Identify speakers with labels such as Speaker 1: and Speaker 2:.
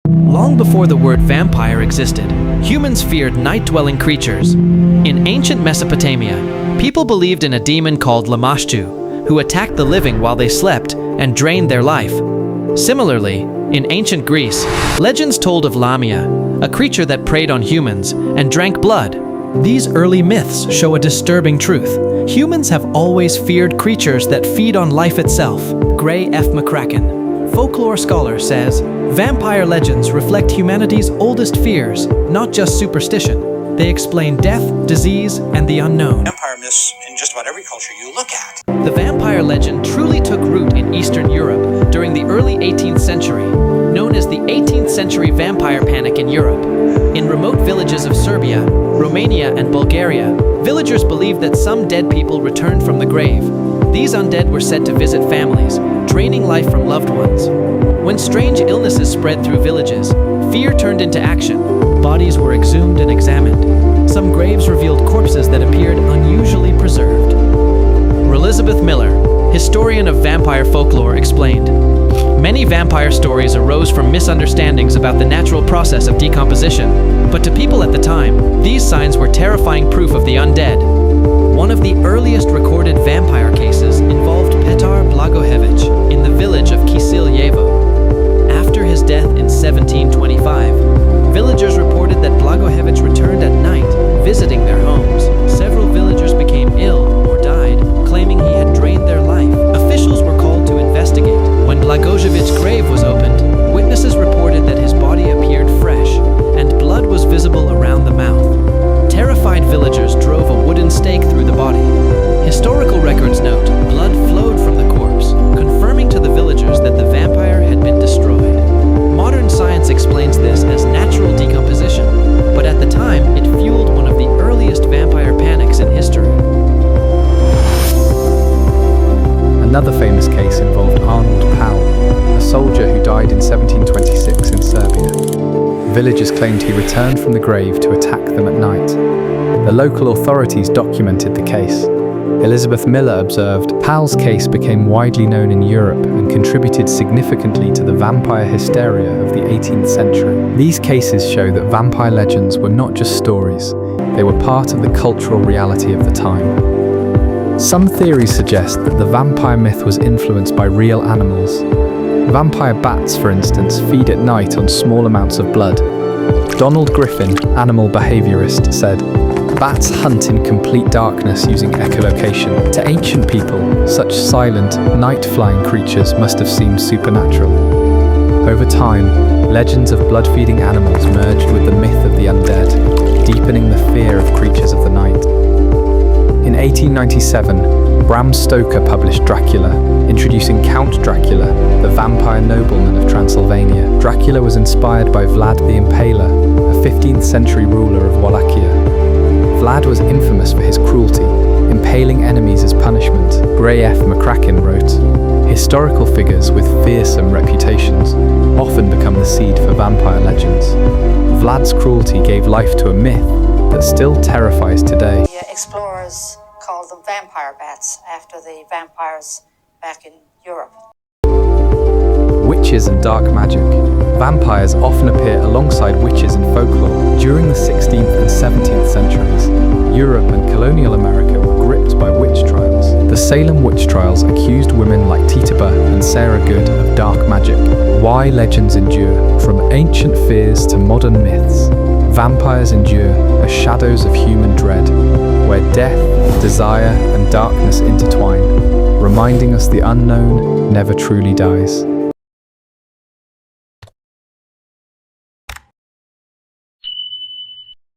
Speaker 1: Long before the word vampire existed, humans feared night-dwelling creatures. In ancient Mesopotamia, people believed in a demon called Lamashtu, who attacked the living while they slept and drained their life. Similarly, in ancient Greece, legends told of Lamia, a creature that preyed on humans and drank blood. These early myths show a disturbing truth. Humans have always feared creatures that feed on life itself. Gray F. McCracken, folklore scholar, says, vampire legends reflect humanity's oldest fears, not just superstition. They explain death, disease, and the unknown.
Speaker 2: Vampire myths in just about every culture you look at.
Speaker 1: The vampire legend truly took root in Eastern Europe during the early 18th century, known as the 18th century vampire panic in Europe. In remote villages of Serbia, Romania, and Bulgaria, villagers believed that some dead people returned from the grave. These undead were said to visit families, draining life from loved ones. When strange illnesses spread through villages, fear turned into action. Bodies were exhumed and examined. Some graves revealed corpses that appeared unusually preserved. Elizabeth Miller, historian of vampire folklore, explained, many vampire stories arose from misunderstandings about the natural process of decomposition, but to people at the time, these signs were terrifying proof of the undead. One of the earliest recorded vampire cases involved Petar Blagojevich in the village of Kisiljevo. After his death in 1725, villagers reported that Blagojevich returned at night, visiting their homes. Several villagers became ill or died, claiming he had drained their life. Officials were called to investigate. When Blagojevich's grave was opened, witnesses reported that his body appeared fresh, and blood was visible around the mouth. Terrified villagers drove a wooden stake through the body. Historical records note, blood flowed from the corpse, confirming to the villagers that the vampire had been destroyed. Modern science explains this as natural decomposition, but at the time, it fueled one of the earliest vampire panics in history.
Speaker 3: Another famous case involved Arnold Powell, a soldier who died in 1726 in Serbia. Villagers claimed he returned from the grave to attack them at night. The local authorities documented the case. Elizabeth Miller observed, Powell's case became widely known in Europe and contributed significantly to the vampire hysteria of the 18th century. These cases show that vampire legends were not just stories, they were part of the cultural reality of the time. Some theories suggest that the vampire myth was influenced by real animals. Vampire bats, for instance, feed at night on small amounts of blood. Donald Griffin, animal behaviorist, said, bats hunt in complete darkness using echolocation. To ancient people, such silent, night-flying creatures must have seemed supernatural. Over time, legends of blood-feeding animals merged with the myth of the undead, deepening the fear of creatures of the night. In 1897, Bram Stoker published Dracula, introducing Count Dracula, the vampire nobleman of Transylvania. Dracula was inspired by Vlad the Impaler, a 15th century ruler of Wallachia. Vlad was infamous for his cruelty, impaling enemies as punishment. Gray F. McCracken wrote, historical figures with fearsome reputations often become the seed for vampire legends. Vlad's cruelty gave life to a myth that still terrifies today.
Speaker 4: The explorers called them vampire bats after the vampires back in Europe.
Speaker 3: Witches and dark magic. Vampires often appear alongside witches in folklore. During the 16th and 17th centuries, Europe and colonial America were gripped by witch trials. The Salem witch trials accused women like Tituba and Sarah Good of dark magic. Why legends endure. From ancient fears to modern myths, vampires endure as shadows of human dread, where death, desire, and darkness intertwine, reminding us the unknown never truly dies.